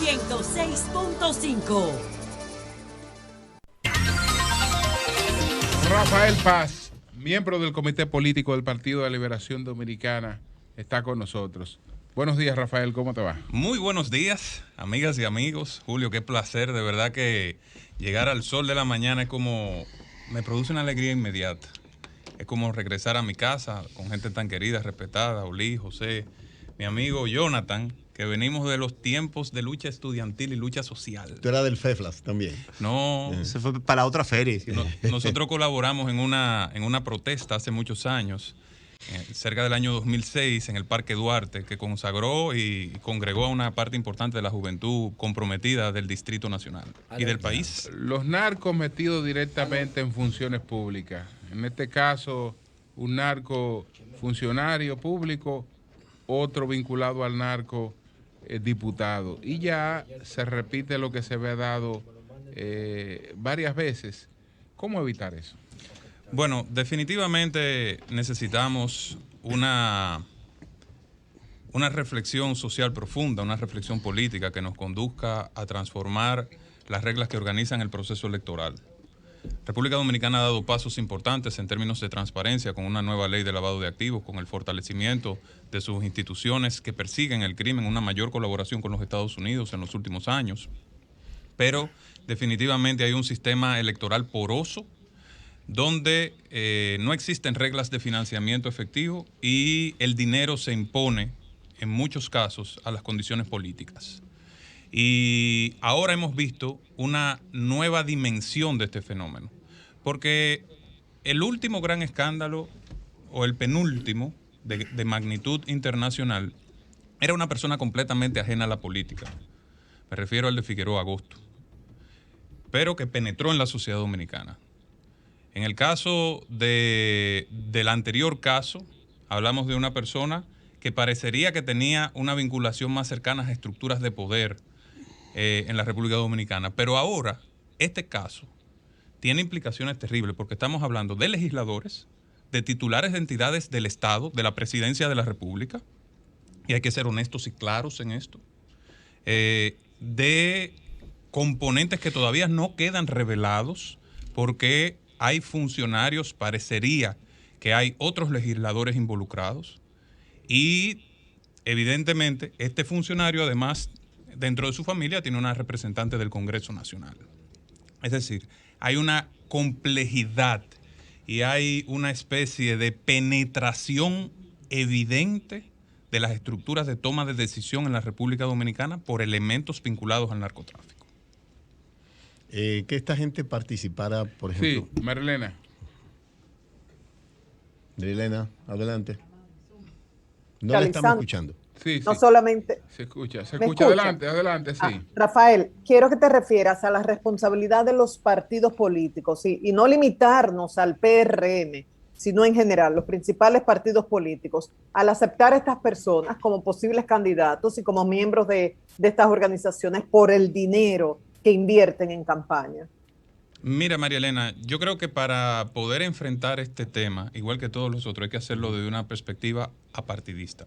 106.5. Rafael Paz, miembro del Comité Político del Partido de la Liberación Dominicana, está con nosotros. Buenos días, Rafael, ¿cómo te va? Muy buenos días, amigas y amigos. Julio, qué placer, de verdad que llegar al sol de la mañana es como, me produce una alegría inmediata. Es como regresar a mi casa con gente tan querida, respetada, Oli, José, mi amigo Jonathan, que venimos de los tiempos de lucha estudiantil y lucha social. Tú eras del FEFLAS también. No. Se fue para la otra feria. Nosotros colaboramos en una protesta hace muchos años, cerca del año 2006, en el Parque Duarte, que consagró y congregó a una parte importante de la juventud comprometida del Distrito Nacional y del país. Los narcos metidos directamente en funciones públicas. En este caso, un narco funcionario público, otro vinculado al narco diputado. Y ya se repite lo que se había dado varias veces. ¿Cómo evitar eso? Bueno, definitivamente necesitamos una reflexión social profunda, una reflexión política que nos conduzca a transformar las reglas que organizan el proceso electoral. República Dominicana ha dado pasos importantes en términos de transparencia con una nueva ley de lavado de activos, con el fortalecimiento de sus instituciones que persiguen el crimen, una mayor colaboración con los Estados Unidos en los últimos años. Pero definitivamente hay un sistema electoral poroso donde no existen reglas de financiamiento efectivo y el dinero se impone en muchos casos a las condiciones políticas. Y ahora hemos visto una nueva dimensión de este fenómeno, porque el último gran escándalo, o el penúltimo de magnitud internacional, era una persona completamente ajena a la política. Me refiero al de Figueroa Agosto, pero que penetró en la sociedad dominicana. En el caso del anterior caso, hablamos de una persona que parecería que tenía una vinculación más cercana a estructuras de poder en la República Dominicana. Pero ahora, este caso tiene implicaciones terribles porque estamos hablando de legisladores, de titulares de entidades del Estado, de la Presidencia de la República, y hay que ser honestos y claros en esto, de componentes que todavía no quedan revelados porque hay funcionarios, parecería que hay otros legisladores involucrados y evidentemente este funcionario además dentro de su familia tiene una representante del Congreso Nacional. Es decir, hay una complejidad y hay una especie de penetración evidente de las estructuras de toma de decisión en la República Dominicana por elementos vinculados al narcotráfico. Que esta gente participara, por ejemplo. Sí, Marilena. Marilena, adelante. No le estamos escuchando. Sí, no sí. solamente... Se escucha. escucha? Adelante, sí. Rafael, quiero que te refieras a la responsabilidad de los partidos políticos y no limitarnos al PRM, sino en general, los principales partidos políticos, al aceptar a estas personas como posibles candidatos y como miembros de estas organizaciones por el dinero que invierten en campaña. Mira, María Elena, yo creo que para poder enfrentar este tema, igual que todos los otros, hay que hacerlo desde una perspectiva apartidista.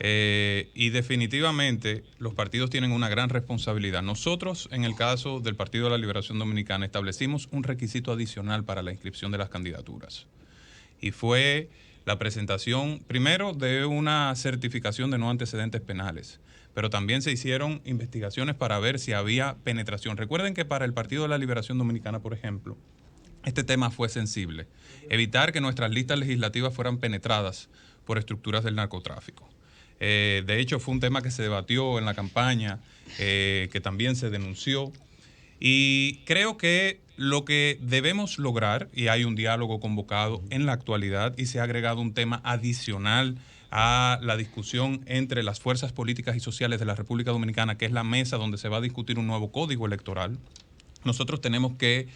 Y definitivamente los partidos tienen una gran responsabilidad. Nosotros, en el caso del Partido de la Liberación Dominicana, establecimos un requisito adicional para la inscripción de las candidaturas. Y fue la presentación, primero, de una certificación de no antecedentes penales, pero también se hicieron investigaciones para ver si había penetración. Recuerden que para el Partido de la Liberación Dominicana, por ejemplo, este tema fue sensible. Evitar que nuestras listas legislativas fueran penetradas por estructuras del narcotráfico. De hecho, fue un tema que se debatió en la campaña, que también se denunció. Y creo que lo que debemos lograr, y hay un diálogo convocado en la actualidad, y se ha agregado un tema adicional a la discusión entre las fuerzas políticas y sociales de la República Dominicana, que es la mesa donde se va a discutir un nuevo código electoral. Nosotros tenemos que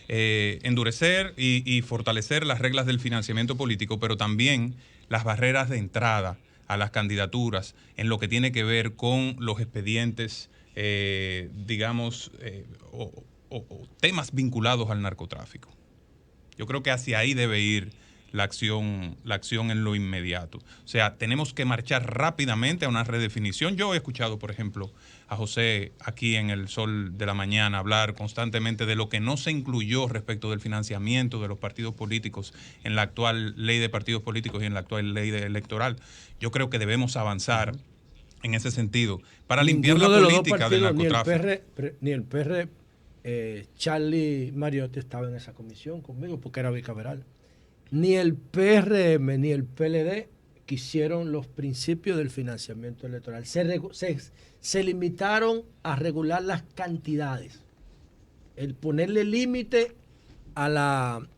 endurecer y fortalecer las reglas del financiamiento político, pero también las barreras de entrada a las candidaturas en lo que tiene que ver con los expedientes, o temas vinculados al narcotráfico. Yo creo que hacia ahí debe ir la acción en lo inmediato. O sea, tenemos que marchar rápidamente a una redefinición. Yo he escuchado, por ejemplo, a José aquí en El Sol de la Mañana hablar constantemente de lo que no se incluyó respecto del financiamiento de los partidos políticos en la actual ley de partidos políticos y en la actual ley electoral. Yo creo que debemos avanzar en ese sentido para limpiar la política del narcotráfico. Ni el PR, Charlie Mariotti estaba en esa comisión conmigo porque era bicameral. Ni el PRM ni el PLD quisieron los principios del financiamiento electoral. Se limitaron a regular las cantidades, el ponerle límite a la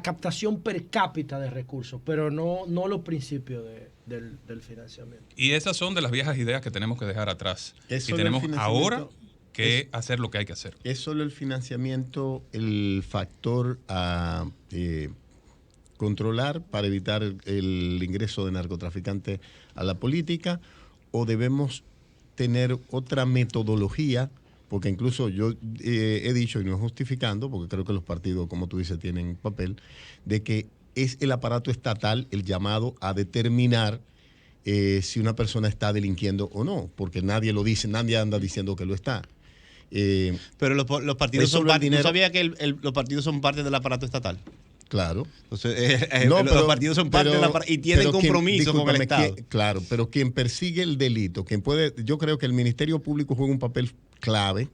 captación per cápita de recursos, pero no los principios del financiamiento. Y esas son de las viejas ideas que tenemos que dejar atrás. Y tenemos ahora que hacer lo que hay que hacer. ¿Es solo el financiamiento el factor a controlar para evitar el ingreso de narcotraficantes a la política, o debemos tener otra metodología? Porque incluso yo he dicho, y no justificando, porque creo que los partidos, como tú dices, tienen papel, de que es el aparato estatal el llamado a determinar si una persona está delinquiendo o no, porque nadie lo dice, nadie anda diciendo que lo está. Pero los partidos son parte. ¿Tú sabías que los partidos son parte del aparato estatal? Claro. Entonces, los partidos son parte del aparato y tienen compromiso con el Estado. Claro, pero quien persigue el delito, yo creo que el Ministerio Público juega un papel clave.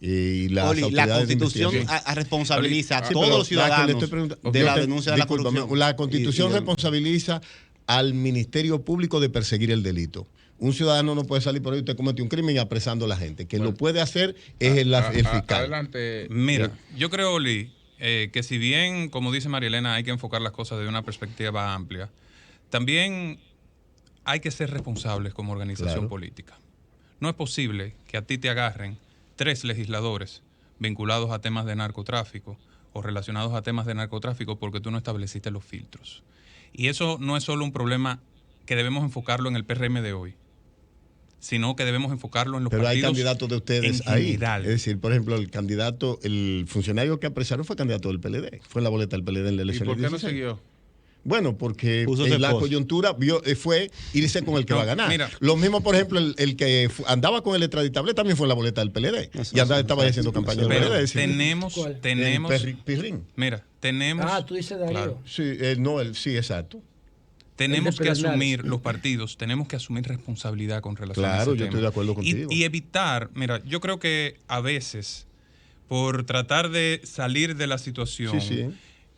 Y la Constitución responsabiliza a todos los ciudadanos de la denuncia de la corrupción. La Constitución responsabiliza al Ministerio Público de perseguir el delito. Un ciudadano no puede salir por ahí y usted comete un crimen apresando a la gente. Quien lo puede hacer es el fiscal. Adelante. Mira, yo creo, Oli, que si bien, como dice María Elena, hay que enfocar las cosas desde una perspectiva amplia, también hay que ser responsables como organización política. No es posible que a ti te agarren 3 legisladores vinculados a temas de narcotráfico o relacionados a temas de narcotráfico porque tú no estableciste los filtros. Y eso no es solo un problema que debemos enfocarlo en el PRM de hoy, sino que debemos enfocarlo en los partidos. Pero hay candidatos de ustedes ahí. General. Es decir, por ejemplo, el funcionario que apresaron fue candidato del PLD. Fue en la boleta del PLD en la elección. ¿Y por qué no siguió? Bueno, porque en la coyuntura fue irse con el que va a ganar. Mira, lo mismo, por ejemplo, el que andaba con el extraditable también fue en la boleta del PLD. Y estaba haciendo campaña del PLD. Tenemos. Mira, tenemos. Tú dices Darío. Claro. Sí, sí, exacto. Tenemos que asumir, los partidos, tenemos que asumir responsabilidad con relación a ese tema. Claro, yo estoy de acuerdo contigo. Y evitar, mira, yo creo que a veces, por tratar de salir de la situación,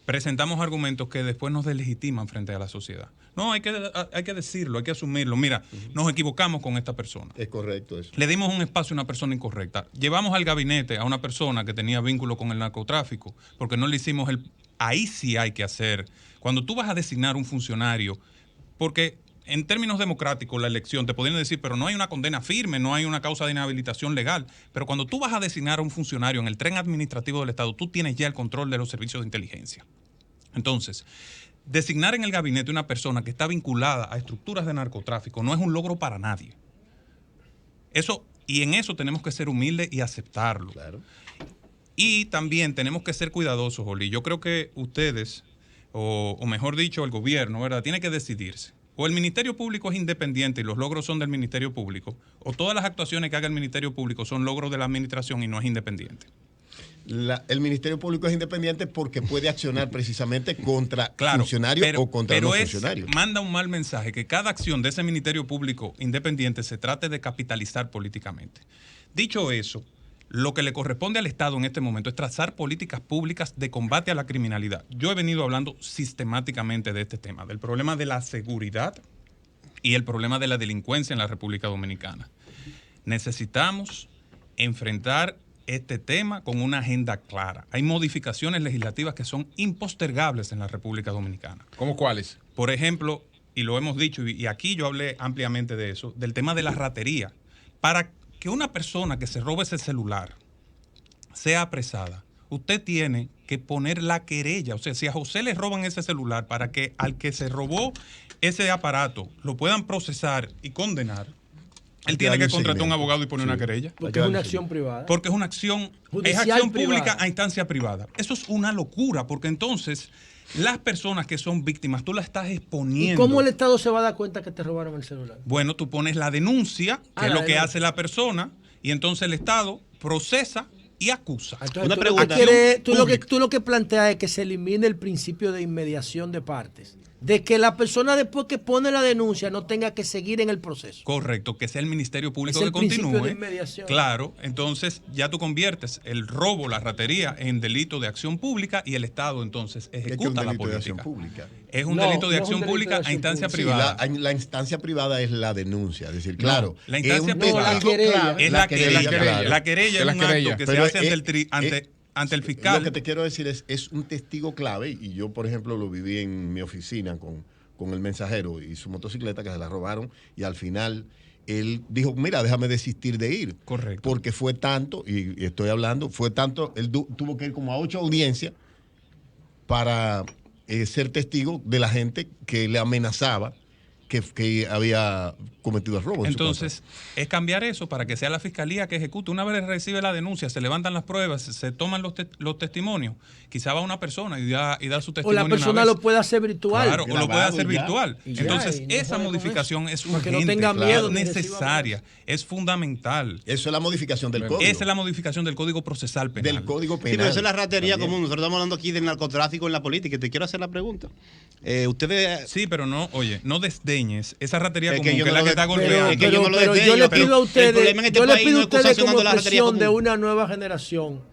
presentamos argumentos que después nos deslegitiman frente a la sociedad. No, hay que decirlo, hay que asumirlo. Mira, nos equivocamos con esta persona. Es correcto eso. Le dimos un espacio a una persona incorrecta. Llevamos al gabinete a una persona que tenía vínculo con el narcotráfico, porque no le hicimos Ahí sí hay que hacer. Cuando tú vas a designar un funcionario, porque en términos democráticos la elección te podrían decir, pero no hay una condena firme, no hay una causa de inhabilitación legal, pero cuando tú vas a designar a un funcionario en el tren administrativo del Estado, tú tienes ya el control de los servicios de inteligencia. Entonces, designar en el gabinete una persona que está vinculada a estructuras de narcotráfico no es un logro para nadie. Y en eso tenemos que ser humildes y aceptarlo. Claro. Y también tenemos que ser cuidadosos, Oli. Yo creo que ustedes, o mejor dicho, el gobierno, ¿verdad?, tiene que decidirse. O el Ministerio Público es independiente y los logros son del Ministerio Público, o todas las actuaciones que haga el Ministerio Público son logros de la administración y no es independiente. El Ministerio Público es independiente porque puede accionar precisamente contra funcionarios o contra no funcionarios. Manda un mal mensaje que cada acción de ese Ministerio Público independiente se trate de capitalizar políticamente. Dicho eso, lo que le corresponde al Estado en este momento es trazar políticas públicas de combate a la criminalidad. Yo he venido hablando sistemáticamente de este tema, del problema de la seguridad y el problema de la delincuencia en la República Dominicana. Necesitamos enfrentar este tema con una agenda clara. Hay modificaciones legislativas que son impostergables en la República Dominicana. ¿Cómo cuáles? Por ejemplo, y lo hemos dicho, y aquí yo hablé ampliamente de eso, del tema de la ratería. Para que una persona que se robe ese celular sea apresada, usted tiene que poner la querella. O sea, si a José le roban ese celular, para que al que se robó ese aparato lo puedan procesar y condenar, él tiene que contratar a un abogado y poner una querella. Porque es una acción privada. Porque es una acción, es acción pública a instancia privada. Eso es una locura, porque entonces las personas que son víctimas, tú las estás exponiendo. ¿Y cómo el Estado se va a dar cuenta que te robaron el celular? Bueno, tú pones la denuncia, que es lo que hace la persona, y entonces el Estado procesa y acusa. Entonces, Una pregunta. Tú lo que planteas es que se elimine el principio de inmediación de partes. De que la persona después que pone la denuncia no tenga que seguir en el proceso. Correcto, que sea el Ministerio Público Es el que continúe. principio de inmediación. Claro, entonces ya tú conviertes el robo, la ratería en delito de acción pública y el Estado entonces ejecuta la política. Es un delito de acción pública a instancia privada. Sí, la instancia privada es la denuncia, es decir, claro. La instancia es privada es la querella. La querella es un acto que se hace ante el fiscal. Lo que te quiero decir es un testigo clave, y yo, por ejemplo, lo viví en mi oficina con el mensajero y su motocicleta que se la robaron, y al final él dijo, mira, déjame desistir de ir. Correcto. Porque fue tanto, y estoy hablando, fue tanto, él tuvo que ir como a 8 audiencias para ser testigo de la gente que le amenazaba que había cometido el robo. Entonces, es cambiar eso para que sea la fiscalía que ejecute. Una vez recibe la denuncia, se levantan las pruebas, se toman los testimonios. Quizá va una persona y da su testimonio. O la persona lo puede hacer virtual. Claro, o lo puede hacer ya. virtual. Entonces, esa modificación es urgente, que no tenga miedo, es necesaria, es fundamental. Eso es la modificación del código. Esa es la modificación del Código Procesal Penal. Del Código Penal. Sí, pero esa es la ratería también. común. Nosotros estamos hablando aquí del narcotráfico en la política. Y te quiero hacer la pregunta. Ustedes... Sí, pero no, oye, no desdeñes esa ratería Es común, que yo que es no la lo que está de- golpeando. es que yo no lo Pero desdeño, yo le pero pido a el ustedes, problema en este yo le país pido a no es ustedes sancionando como la ratería expresión de común. una nueva generación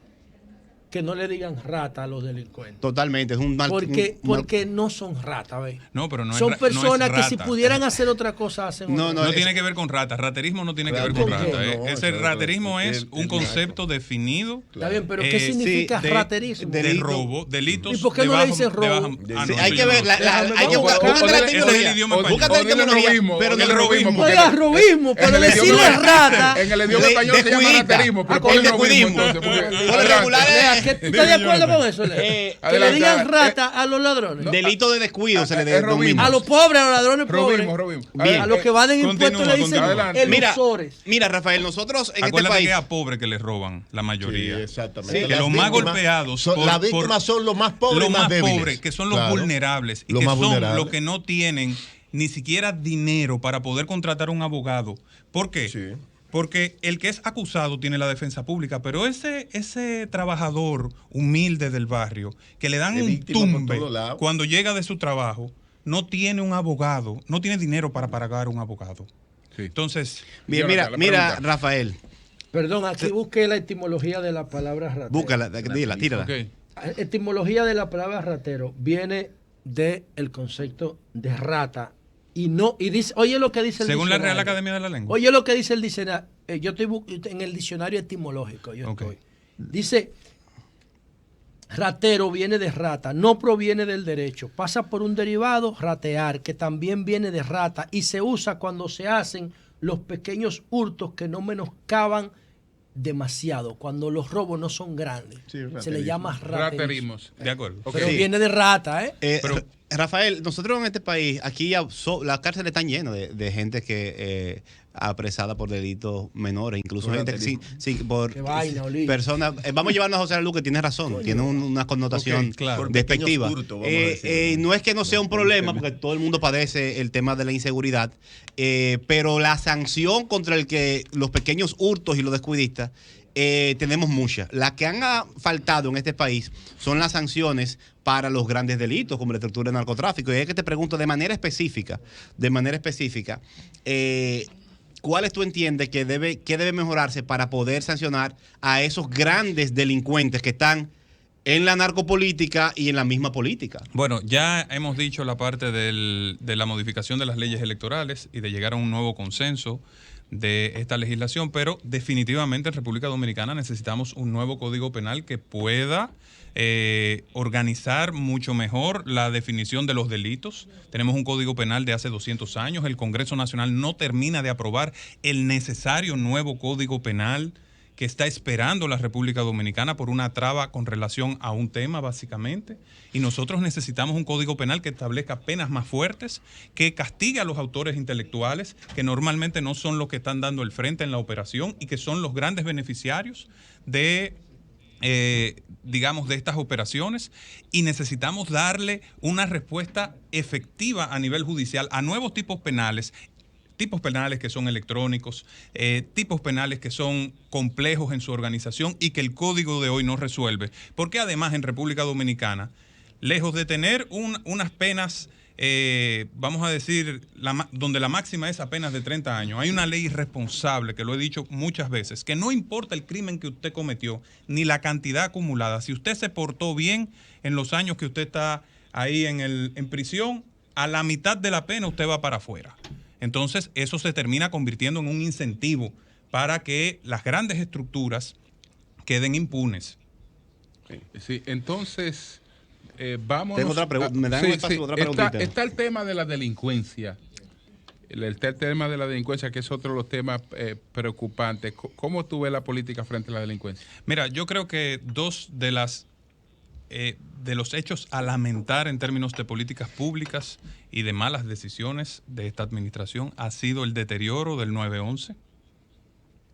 que no le digan rata a los delincuentes. Totalmente, es un mal... Porque no son ratas, ¿ves? No, pero no es Son no es personas que si rata. pudieran hacer otra cosa hacen No, otra. No es- tiene que ver con rata. Raterismo no tiene que ver Claro, con ¿por qué? rata. No, Ese eso- raterismo es un es concepto definido. Está bien, pero ¿qué significa de- raterismo? De Delito. robo, delitos. ¿Y por qué no le dicen robo? Sí, hay que ver, hay que Vamos, buscar la ese es el tecnología. idioma español. Búscate la O dile tecnología, robismo, pero o no dile el robismo. robismo. Oiga, robismo, pero En el decirle idioma- rata. En el idioma De- español se llama descuidista. raterismo, pero Ah, ponle con robismo descuidismo. entonces. porque- Por lo adelante. regular Lea, ¿tú estás de acuerdo con eso, Lea? Que le Adelante, digan rata a los ladrones. Delito de descuido se le es robismo. denomina. A los pobres, a los ladrones pobres. Robismo. Bien. A los que van en Continúa, impuestos le dicen adelante. elusores. Mira, Rafael, nosotros en Acuérdate este que país... a pobres que les roban la mayoría. Sí, exactamente. Sí, que Las los más víctimas golpeados son- las víctimas son los más pobres y más débiles. pobres, que son los Claro. vulnerables y Los que más son vulnerables. los que no tienen ni siquiera dinero para poder contratar un abogado. ¿Por qué? Sí. Porque el que es acusado tiene la defensa pública, pero ese trabajador humilde del barrio que le dan Es un víctima por tumbe todos lados. cuando llega de su trabajo, no tiene un abogado, no tiene dinero para pagar un abogado. Sí. Entonces, Bien, Jonathan, la mira, pregunta. Rafael, Perdón, aquí busqué la etimología de la palabra ratero. búscala, dila, tírala. ok. Etimología de la palabra ratero viene del concepto de rata y dice, oye lo que dice el Según la diccionario. Real Academia de la Lengua. Oye lo que dice el diccionario. Yo estoy en el diccionario etimológico. Ok. Dice, ratero viene de rata, no proviene del derecho. Pasa por un derivado, ratear, que también viene de rata y se usa cuando se hacen los pequeños hurtos que no menoscaban demasiado, cuando los robos no son grandes. Sí, se le raterismo. llama raterismo. Raterismos. De acuerdo. Pero Sí. viene de rata, ¿eh? Pero- Rafael, nosotros en este país, aquí ya las cárceles están llenas de gente que apresada por delitos menores, incluso Por gente que por Qué vaina, Oli. personas. Vamos a llevarnos a José Lu, que tiene razón, tiene una connotación Ok, claro. Por despectiva. pequeños hurtos, vamos a decir. No es que no sea un problema, porque todo el mundo padece el tema de la inseguridad, pero la sanción contra el que los pequeños hurtos y los descuidistas tenemos muchas. Las que han faltado en este país son las sanciones para los grandes delitos, como la estructura de narcotráfico. Y es que te pregunto de manera específica, ¿cuáles tú entiendes que debe mejorarse para poder sancionar a esos grandes delincuentes que están en la narcopolítica y en la misma política? Bueno, ya hemos dicho la parte de la modificación de las leyes electorales y de llegar a un nuevo consenso de esta legislación, pero definitivamente en República Dominicana necesitamos un nuevo código penal que pueda organizar mucho mejor la definición de los delitos. Tenemos un código penal de hace 200 años, el Congreso Nacional no termina de aprobar el necesario nuevo código penal que está esperando la República Dominicana por una traba con relación a un tema, básicamente. Y nosotros necesitamos un código penal que establezca penas más fuertes, que castigue a los autores intelectuales, que normalmente no son los que están dando el frente en la operación y que son los grandes beneficiarios de digamos, de estas operaciones, y necesitamos darle una respuesta efectiva a nivel judicial a nuevos tipos penales que son electrónicos, tipos penales que son complejos en su organización y que el código de hoy no resuelve. Porque además en República Dominicana, lejos de tener unas penas, vamos a decir, donde la máxima es apenas de 30 años, hay una ley irresponsable, que lo he dicho muchas veces, que no importa el crimen que usted cometió, ni la cantidad acumulada. Si usted se portó bien en los años que usted está ahí en prisión, a la mitad de la pena usted va para afuera. Entonces, eso se termina convirtiendo en un incentivo para que las grandes estructuras queden impunes. Sí, entonces, vamos. Tengo otra pregunta. ¿Me dan un espacio otra preguntita? Está el tema de la delincuencia. El tema de la delincuencia, que es otro de los temas preocupantes. ¿Cómo tú ves la política frente a la delincuencia? Mira, yo creo que dos de los hechos a lamentar en términos de políticas públicas y de malas decisiones de esta administración ha sido el deterioro del 911.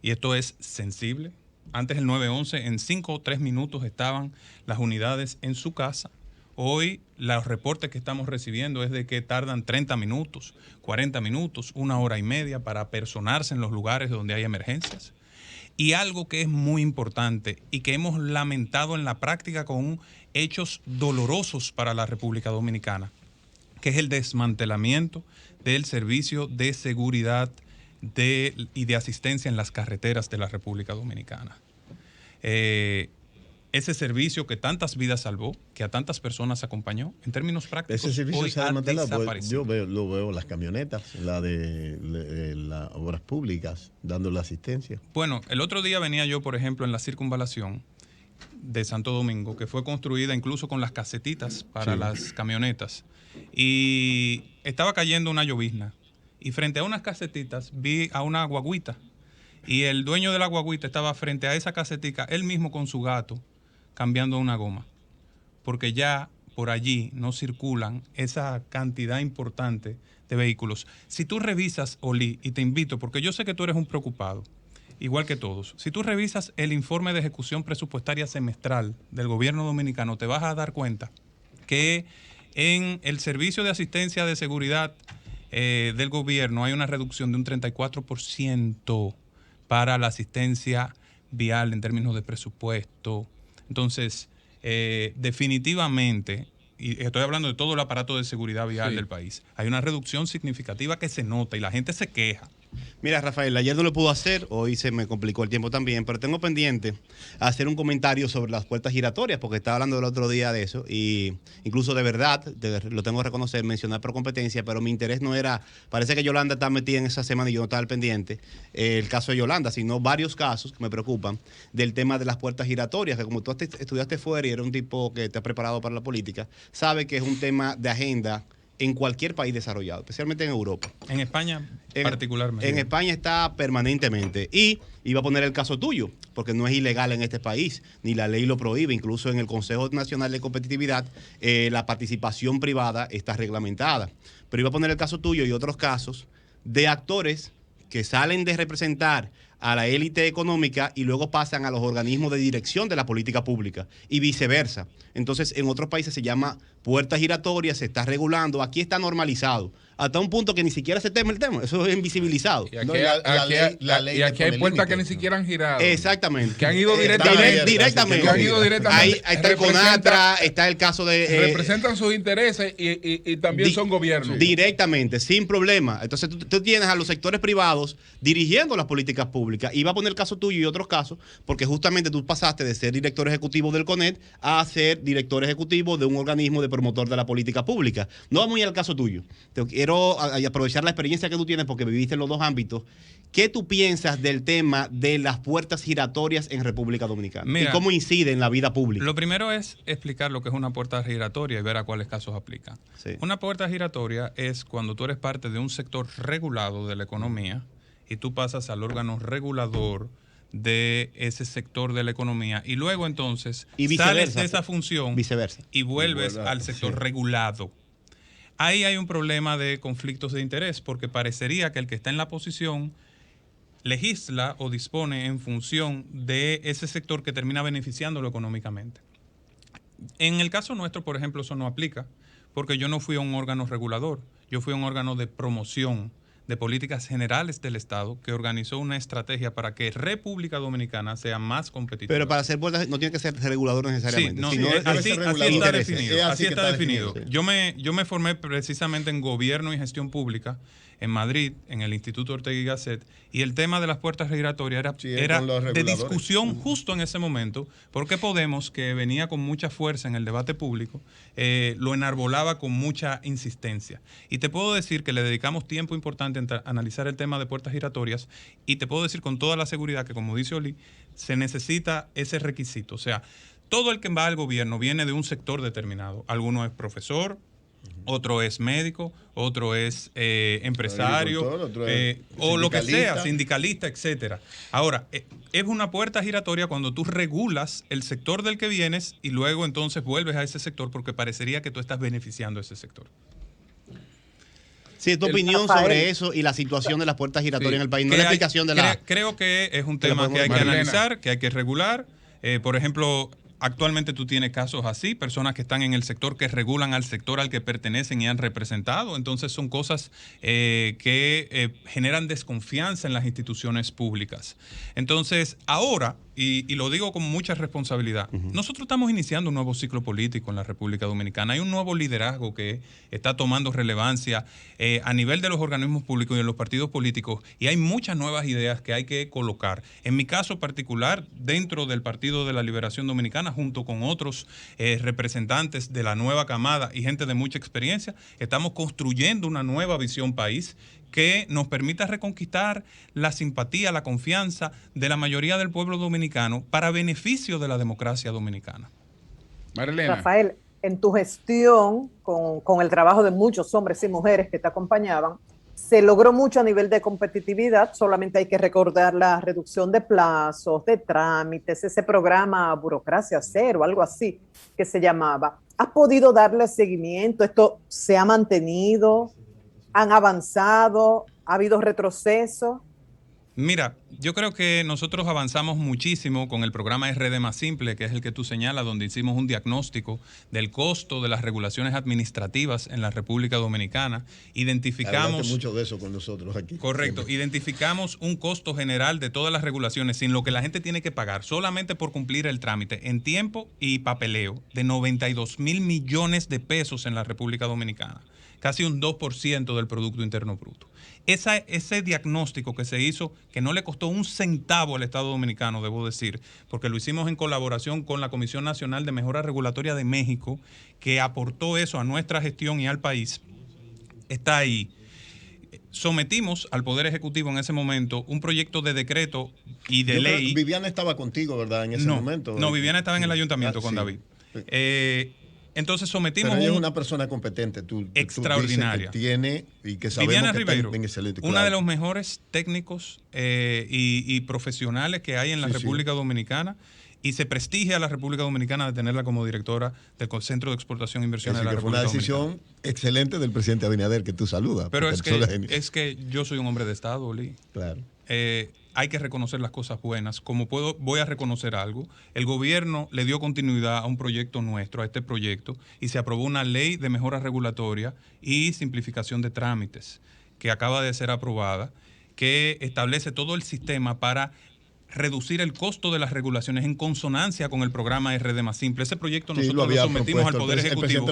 Y esto es sensible. Antes el 911 en 5 o 3 minutos estaban las unidades en su casa. Hoy los reportes que estamos recibiendo es de que tardan 30 minutos, 40 minutos, 1 hora y media para apersonarse en los lugares donde hay emergencias. Y algo que es muy importante y que hemos lamentado en la práctica con hechos dolorosos para la República Dominicana, que es el desmantelamiento del servicio de seguridad y de asistencia en las carreteras de la República Dominicana. Ese servicio que tantas vidas salvó, que a tantas personas acompañó, en términos prácticos, ese servicio hoy se ha ha desmantelado. desaparecido. Lo veo las camionetas, las obras públicas, dando la asistencia. Bueno, el otro día venía yo, por ejemplo, en la circunvalación de Santo Domingo, que fue construida incluso con las casetitas para las camionetas, y estaba cayendo una llovizna, y frente a unas casetitas vi a una guaguita, y el dueño de la guaguita estaba frente a esa casetica, él mismo con su gato, cambiando una goma, porque ya por allí no circulan esa cantidad importante de vehículos. Si tú revisas, Oli, y te invito, porque yo sé que tú eres un preocupado, igual que todos, si tú revisas el informe de ejecución presupuestaria semestral del gobierno dominicano, te vas a dar cuenta que en el servicio de asistencia de seguridad del gobierno hay una reducción de un 34% para la asistencia vial en términos de presupuesto. Entonces, definitivamente, y estoy hablando de todo el aparato de seguridad vial del país, hay una reducción significativa que se nota y la gente se queja. Mira, Rafael, ayer no lo pude hacer, hoy se me complicó el tiempo también, pero tengo pendiente hacer un comentario sobre las puertas giratorias, porque estaba hablando el otro día de eso, y incluso de verdad, lo tengo que reconocer, mencionar por competencia, pero mi interés no era, parece que Yolanda está metida en esa semana y yo no estaba al pendiente, el caso de Yolanda, sino varios casos que me preocupan del tema de las puertas giratorias, que como tú estudiaste fuera y eres un tipo que te has preparado para la política, sabe que es un tema de agenda en cualquier país desarrollado, especialmente en Europa. En España particularmente. En España está permanentemente. Y iba a poner el caso tuyo, porque no es ilegal en este país, ni la ley lo prohíbe. Incluso en el Consejo Nacional de Competitividad, la participación privada está reglamentada. Pero iba a poner el caso tuyo y otros casos de actores que salen de representar a la élite económica y luego pasan a los organismos de dirección de la política pública y viceversa. Entonces, en otros países se llama puerta giratoria, se está regulando, aquí está normalizado, hasta un punto que ni siquiera se teme el tema, eso es invisibilizado. Y aquí hay puertas que ni siquiera han girado. Exactamente. Que han ido directamente. Que han ido directamente. Ahí está el CONATRA, está el caso de... representan sus intereses y también son gobiernos. Directamente, sin problema. Entonces tú tienes a los sectores privados dirigiendo las políticas públicas y va a poner el caso tuyo y otros casos, porque justamente tú pasaste de ser director ejecutivo del CONET a ser director ejecutivo de un organismo de promotor de la política pública. No vamos a ir al caso tuyo. Quiero aprovechar la experiencia que tú tienes porque viviste en los dos ámbitos. ¿Qué tú piensas del tema de las puertas giratorias en República Dominicana? Mira, ¿y cómo incide en la vida pública? Lo primero es explicar lo que es una puerta giratoria y ver a cuáles casos aplica. Sí. Una puerta giratoria es cuando tú eres parte de un sector regulado de la economía y tú pasas al órgano regulador de ese sector de la economía y luego entonces sales de esa función y vuelves al sector regulado. Ahí hay un problema de conflictos de interés porque parecería que el que está en la posición legisla o dispone en función de ese sector que termina beneficiándolo económicamente. En el caso nuestro, por ejemplo, eso no aplica, porque yo no fui a un órgano regulador, yo fui a un órgano de promoción de políticas generales del Estado que organizó una estrategia para que República Dominicana sea más competitiva. Pero para hacer puertas no tiene que ser regulador necesariamente. Sí, no, sino así está definido. Así está definido. sí. Yo me formé precisamente en gobierno y gestión pública en Madrid, en el Instituto Ortega y Gasset, y el tema de las puertas giratorias era con los de reguladores. discusión justo en ese momento, porque Podemos, que venía con mucha fuerza en el debate público, lo enarbolaba con mucha insistencia. Y te puedo decir que le dedicamos tiempo importante a analizar el tema de puertas giratorias, y te puedo decir con toda la seguridad que, como dice Oli, se necesita ese requisito. O sea, todo el que va al gobierno viene de un sector determinado. Alguno es profesor, otro es médico, otro es empresario, Otro es o lo que sea, sindicalista. sindicalista, etcétera. Ahora, es una puerta giratoria cuando tú regulas el sector del que vienes y luego entonces vuelves a ese sector porque parecería que tú estás beneficiando a ese sector. Sí, tu opinión Rafael. sobre eso y la situación de las puertas giratorias en el país, no la explicación de la... Creo que es un de la tema que hay que Marilena. analizar, que hay que regular. Por ejemplo, actualmente tú tienes casos así, personas que están en el sector que regulan al sector al que pertenecen y han representado. Entonces son cosas que generan desconfianza en las instituciones públicas. Entonces, ahora, y lo digo con mucha responsabilidad, nosotros estamos iniciando un nuevo ciclo político en la República Dominicana. Hay un nuevo liderazgo que está tomando relevancia a nivel de los organismos públicos y de los partidos políticos, y hay muchas nuevas ideas que hay que colocar. En mi caso particular, dentro del Partido de la Liberación Dominicana, junto con otros representantes de la nueva camada y gente de mucha experiencia, estamos construyendo una nueva visión país que nos permita reconquistar la simpatía, la confianza de la mayoría del pueblo dominicano para beneficio de la democracia dominicana. Marilena. Rafael, en tu gestión, con el trabajo de muchos hombres y mujeres que te acompañaban, se logró mucho a nivel de competitividad. Solamente hay que recordar la reducción de plazos, de trámites, ese programa Burocracia Cero, algo así que se llamaba. ¿Has podido darle seguimiento? ¿Esto se ha mantenido? ¿Han avanzado? ¿Ha habido retroceso? Mira, yo creo que nosotros avanzamos muchísimo con el programa RD Más Simple, que es el que tú señalas, donde hicimos un diagnóstico del costo de las regulaciones administrativas en la República Dominicana. Identificamos... Hablaste mucho de eso con nosotros aquí. Correcto. Siempre. Identificamos un costo general de todas las regulaciones sin lo que la gente tiene que pagar solamente por cumplir el trámite en tiempo y papeleo de 92 mil millones de pesos en la República Dominicana. Casi un 2% del Producto Interno Bruto. Ese diagnóstico que se hizo, que no le costó un centavo al Estado Dominicano, debo decir, porque lo hicimos en colaboración con la Comisión Nacional de Mejora Regulatoria de México, que aportó eso a nuestra gestión y al país, está ahí. Sometimos al Poder Ejecutivo en ese momento un proyecto de decreto y de ley. Viviana estaba contigo, ¿verdad? En ese momento. No, Viviana estaba en el ayuntamiento con sí. David. Entonces sometimos Pero ella es una persona competente, extraordinaria. Tú dices que tiene y que sabemos Viviana que Ribeiro, está excelente. una de los mejores técnicos y profesionales que hay en la República Dominicana, y se prestigia a la República Dominicana de tenerla como directora del Centro de Exportación e Inversión de la que fue República una decisión Dominicana. excelente del presidente Abinader, que tú saludas. Pero es que yo soy un hombre de Estado, Oli. Claro. Hay que reconocer las cosas buenas. Voy a reconocer algo. El gobierno le dio continuidad a un proyecto nuestro, a este proyecto, y se aprobó una ley de mejora regulatoria y simplificación de trámites que acaba de ser aprobada, que establece todo el sistema para reducir el costo de las regulaciones en consonancia con el programa RD Más Simple. Ese proyecto nosotros lo sometimos al Poder Ejecutivo.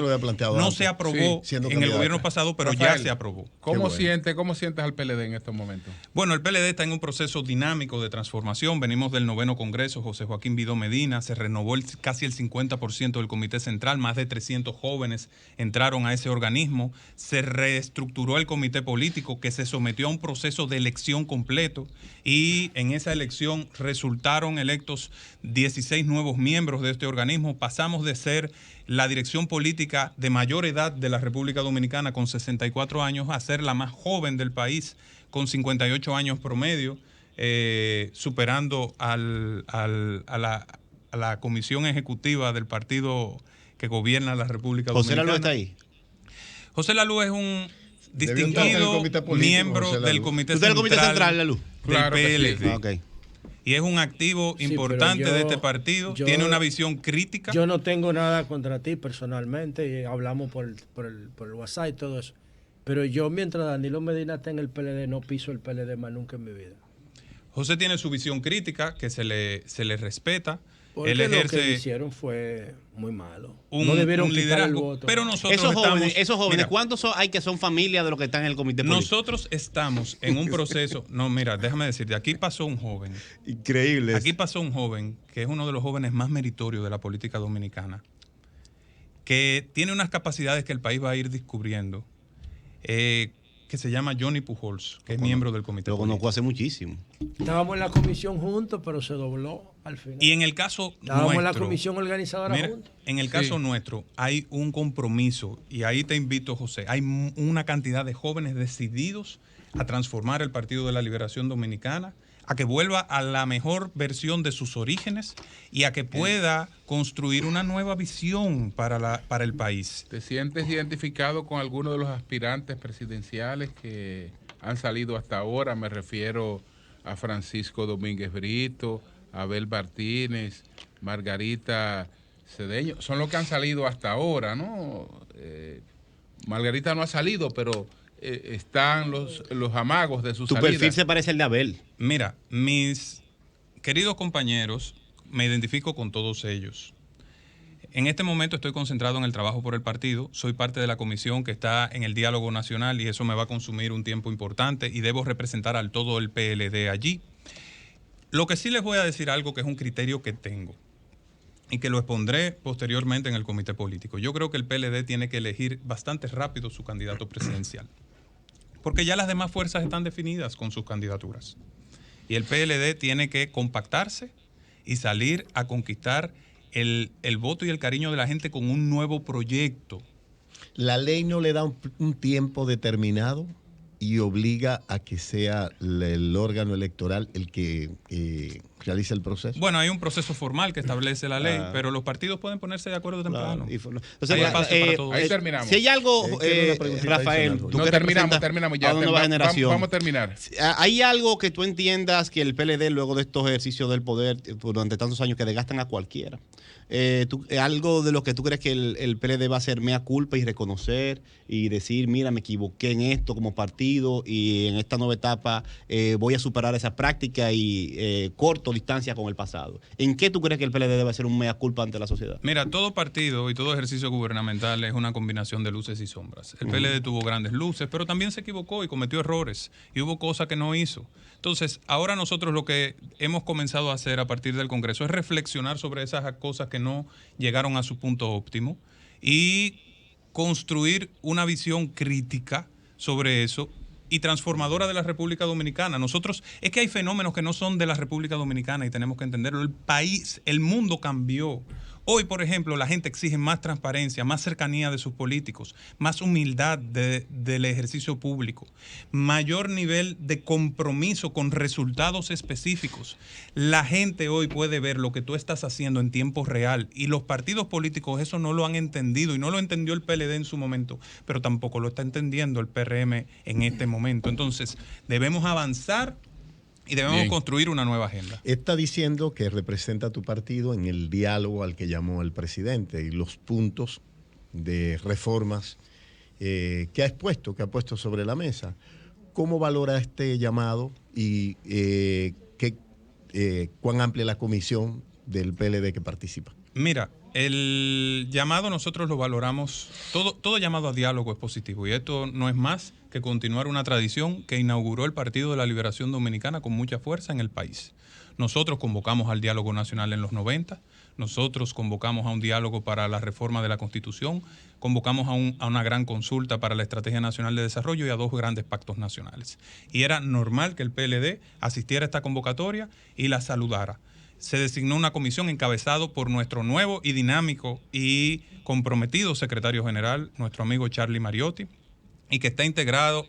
No se aprobó en el gobierno pasado, pero Rafael, ya se aprobó. ¿Cómo sientes al PLD en estos momentos? Bueno, el PLD está en un proceso dinámico de transformación. Venimos del 9º Congreso, José Joaquín Vidó Medina, se renovó casi el 50% del Comité Central, más de 300 jóvenes entraron a ese organismo, se reestructuró el Comité Político que se sometió a un proceso de elección completo y en esa elección resultaron electos 16 nuevos miembros de este organismo. Pasamos de ser la dirección política de mayor edad de la República Dominicana con 64 años a ser la más joven del país con 58 años promedio, superando a la comisión ejecutiva del partido que gobierna la República Dominicana. ¿José Lalú está ahí? José Lalú es un distinguido miembro del Comité Central. ¿Usted es el Comité Central, Lalú? Claro que del sí. PLD. Ok. Y es un activo Sí, importante pero de este partido. yo- Tiene una visión crítica. Yo no tengo nada contra ti personalmente, y hablamos por el WhatsApp y todo eso. Pero yo, mientras Danilo Medina esté en el PLD, no piso el PLD más nunca en mi vida. José tiene su visión crítica, que se le respeta. Porque Él lo que ejerce hicieron fue muy malo. un, No debieron un quitar el liderazgo. voto. Pero nosotros Esos jóvenes, mira, ¿cuántos hay que son familia de los que están en el comité político? nosotros estamos en un proceso. No, mira, déjame decirte, aquí pasó un joven. Increíble. Aquí pasó un joven que es uno de los jóvenes más meritorios de la política dominicana, que tiene unas capacidades que el país va a ir descubriendo, que se llama Johnny Pujols, que es miembro del comité Lo conozco político. hace muchísimo. Estábamos en la comisión juntos, pero se dobló al final. Y en el caso Estábamos en la nuestro, comisión organizadora mira, juntos. en el caso nuestro hay un compromiso, y ahí te invito, José, hay una cantidad de jóvenes decididos a transformar el Partido de la Liberación Dominicana, a que vuelva a la mejor versión de sus orígenes y a que pueda construir una nueva visión para el país. ¿Te sientes identificado con alguno de los aspirantes presidenciales que han salido hasta ahora? Me refiero a Francisco Domínguez Brito, Abel Martínez, Margarita Cedeño. Son los que han salido hasta ahora, ¿no? Margarita no ha salido, pero están los amagos de su Tu salida. perfil se parece al de Abel. Mira, mis queridos compañeros, me identifico con todos ellos. En este momento estoy concentrado en el trabajo por el partido, soy parte de la comisión que está en el diálogo nacional y eso me va a consumir un tiempo importante y debo representar al todo el PLD allí. Lo que sí les voy a decir algo que es un criterio que tengo y que lo expondré posteriormente en el comité político. Yo creo que el PLD tiene que elegir bastante rápido su candidato presidencial, porque ya las demás fuerzas están definidas con sus candidaturas. Y el PLD tiene que compactarse y salir a conquistar el voto y el cariño de la gente con un nuevo proyecto. La ley no le da un tiempo determinado y obliga a que sea el órgano electoral el que realice el proceso. Bueno, hay un proceso formal que establece la ley, pero los partidos pueden ponerse de acuerdo temprano. Entonces, Hay espacio para todo Ahí eso. terminamos. Si hay algo, quiero una preguntita Rafael, adicional, tú No, que terminamos representas ya. a una nueva generación. Vamos a terminar. ¿Hay algo que tú entiendas que el PLD, luego de estos ejercicios del poder durante tantos años que desgastan a cualquiera, algo de lo que tú crees que el PLD va a hacer mea culpa y reconocer y decir, mira, me equivoqué en esto como partido y en esta nueva etapa voy a superar esa práctica y corto distancia con el pasado? ¿En qué tú crees que el PLD debe hacer un mea culpa ante la sociedad? Mira, todo partido y todo ejercicio gubernamental es una combinación de luces y sombras. El PLD tuvo grandes luces, pero también se equivocó y cometió errores y hubo cosas que no hizo. Entonces, ahora nosotros lo que hemos comenzado a hacer a partir del Congreso es reflexionar sobre esas cosas que no llegaron a su punto óptimo y construir una visión crítica sobre eso y transformadora de la República Dominicana. Nosotros, es que hay fenómenos que no son de la República Dominicana y tenemos que entenderlo. El país, el mundo cambió. Hoy, por ejemplo, la gente exige más transparencia, más cercanía de sus políticos, más humildad del ejercicio público, mayor nivel de compromiso con resultados específicos. La gente hoy puede ver lo que tú estás haciendo en tiempo real y los partidos políticos eso no lo han entendido y no lo entendió el PLD en su momento, pero tampoco lo está entendiendo el PRM en este momento. Entonces, debemos avanzar y debemos construir una nueva agenda. Está diciendo que representa a tu partido en el diálogo al que llamó el presidente y los puntos de reformas que ha puesto sobre la mesa. ¿Cómo valora este llamado y cuán amplia es la comisión del PLD que participa? Mira, el llamado nosotros lo valoramos, todo llamado a diálogo es positivo y esto no es más que continuar una tradición que inauguró el Partido de la Liberación Dominicana con mucha fuerza en el país. Nosotros convocamos al diálogo nacional en los 90, nosotros convocamos a un diálogo para la reforma de la Constitución, convocamos a una gran consulta para la Estrategia Nacional de Desarrollo y a 2 grandes pactos nacionales. Y era normal que el PLD asistiera a esta convocatoria y la saludara. Se designó una comisión encabezado por nuestro nuevo y dinámico y comprometido secretario general, nuestro amigo Charlie Mariotti, y que está integrado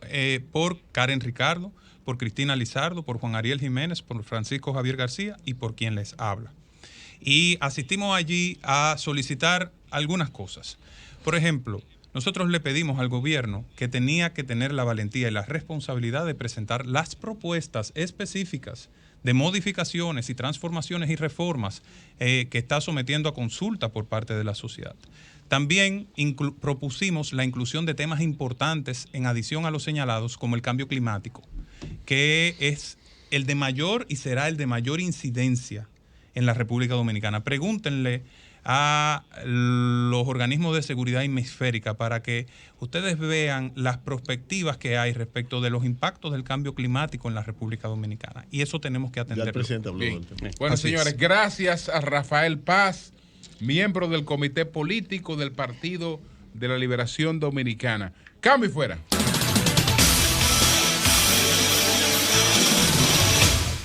por Karen Ricardo, por Cristina Lizardo, por Juan Ariel Jiménez, por Francisco Javier García y por quien les habla. Y asistimos allí a solicitar algunas cosas. Por ejemplo, nosotros le pedimos al gobierno que tenía que tener la valentía y la responsabilidad de presentar las propuestas específicas de modificaciones y transformaciones y reformas que está sometiendo a consulta por parte de la sociedad. También propusimos la inclusión de temas importantes en adición a los señalados, como el cambio climático, que es el de mayor y será el de mayor incidencia en la República Dominicana. Pregúntenle a los organismos de seguridad hemisférica para que ustedes vean las perspectivas que hay respecto de los impactos del cambio climático en la República Dominicana. Y eso tenemos que atenderlo. Ya el presidente habló del tema. Bueno, Así señores, es. gracias a Rafael Paz, miembro del Comité Político del Partido de la Liberación Dominicana. Cambio y fuera.